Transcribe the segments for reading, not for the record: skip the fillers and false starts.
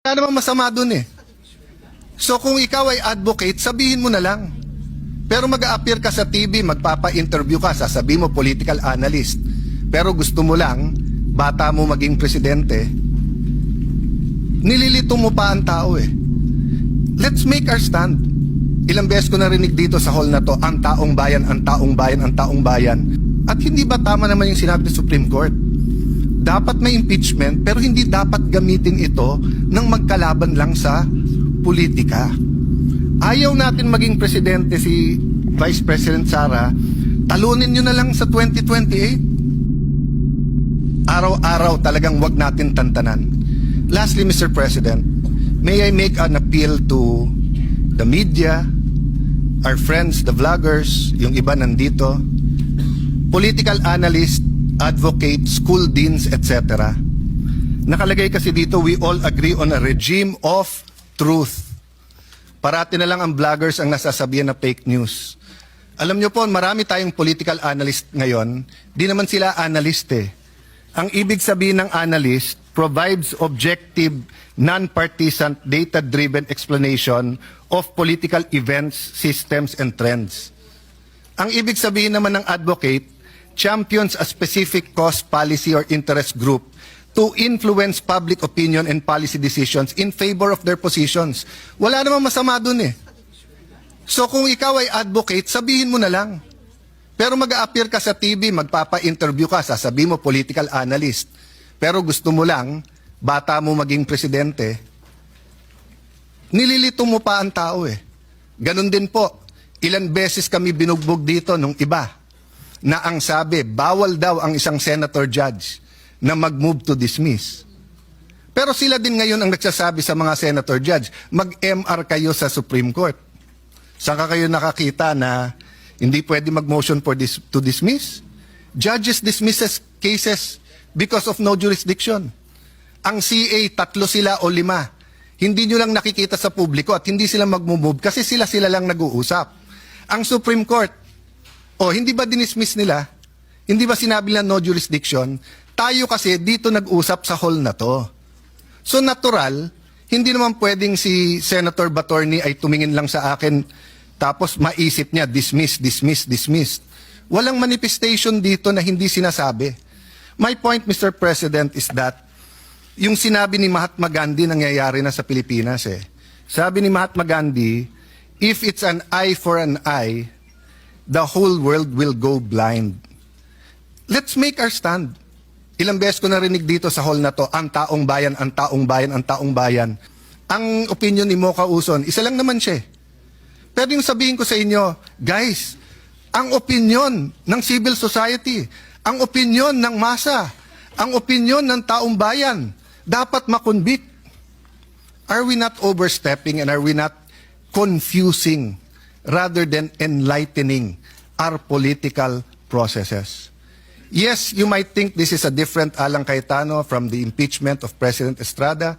Wala namang masama dun eh. So kung ikaw ay advocate, sabihin mo na lang. Pero mag-a-appear ka sa TV, magpapa-interview ka, sasabihin mo political analyst. Pero gusto mo lang, bata mo maging presidente, nililito mo pa ang tao eh. Let's make our stand. Ilang beses ko narinig dito sa hall na to, ang taong bayan, ang taong bayan, ang taong bayan. At hindi ba tama naman yung sinabi ng Supreme Court? Dapat may impeachment, pero hindi dapat gamitin ito ng magkalaban lang sa politika. Ayaw natin maging presidente si Vice President Sara, talunin nyo na lang sa 2028. Araw-araw talagang wag natin tantanan. Lastly, Mr. President, may I make an appeal to the media, our friends, the vloggers, yung iba nandito, political analysts, advocates, school deans, etc. Nakalagay kasi dito, we all agree on a regime of truth. Parati na lang ang vloggers ang nasasabihan na fake news. Alam nyo po, marami tayong political analyst ngayon. Di naman sila analyst eh. Ang ibig sabihin ng analyst, provides objective, non-partisan, data-driven explanation of political events, systems, and trends. Ang ibig sabihin naman ng advocate, champions a specific cause, policy, or interest group to influence public opinion and policy decisions in favor of their positions. Wala namang masama dun eh. So kung ikaw ay advocate, sabihin mo na lang. Pero mag-a-appear ka sa TV, magpapa-interview ka, sasabihin mo political analyst. Pero gusto mo lang, bata mo maging presidente, nililito mo pa ang tao eh. Ganun din po, ilan beses kami binugbog dito nung iba, na ang sabi, bawal daw ang isang senator judge na mag-move to dismiss. Pero sila din ngayon ang nagsasabi sa mga senator judge, mag-MR kayo sa Supreme Court. Saan ka kayo nakakita na hindi pwede mag-motion to dismiss? Judges dismisses cases because of no jurisdiction. Ang CA, 3 sila o 5. Hindi nyo lang nakikita sa publiko at hindi sila mag-move kasi sila lang nag-uusap. Ang Supreme Court, hindi ba dinismiss nila? Hindi ba sinabi nila no jurisdiction? Tayo kasi dito nag-usap sa hall na to. So natural, hindi naman pwedeng si Senator Batorni ay tumingin lang sa akin tapos maisip niya, dismiss. Walang manifestation dito na hindi sinasabi. My point, Mr. President, is that yung sinabi ni Mahatma Gandhi nangyayari na sa Pilipinas eh. Sabi ni Mahatma Gandhi, if it's an eye for an eye, the whole world will go blind. Let's make our stand. Ilang beses ko narinig dito sa hall na to, ang taong bayan, ang taong bayan, ang taong bayan. Ang opinion ni Mocha Uson, isa lang naman siya. Pero yung sabihin ko sa inyo, guys, ang opinion ng civil society, ang opinion ng masa, ang opinion ng taong bayan, dapat makonvict. Are we not overstepping and are we not confusing rather than enlightening our political processes? Yes, you might think this is a different Alan Cayetano from the impeachment of President Estrada,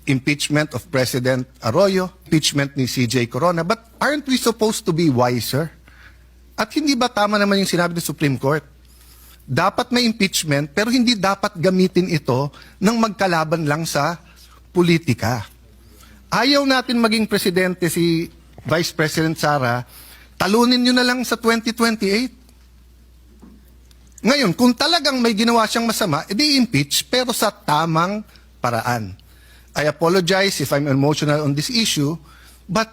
impeachment of President Arroyo, impeachment ni CJ Corona, but aren't we supposed to be wiser? At hindi ba tama naman yung sinabi ng Supreme Court? Dapat may impeachment, pero hindi dapat gamitin ito ng magkalaban lang sa politika. Ayaw natin maging presidente si Vice President Sara, talunin nyo na lang sa 2028. Ngayon, kung talagang may ginawa siyang masama, edi impeach, pero sa tamang paraan. I apologize if I'm emotional on this issue, but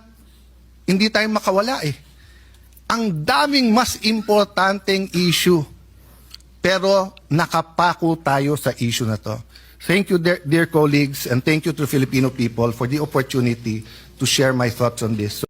hindi tayo makawala eh. Ang daming mas importanteng issue, pero nakapako tayo sa issue na to. Thank you, dear colleagues, and thank you to the Filipino people for the opportunity to share my thoughts on this.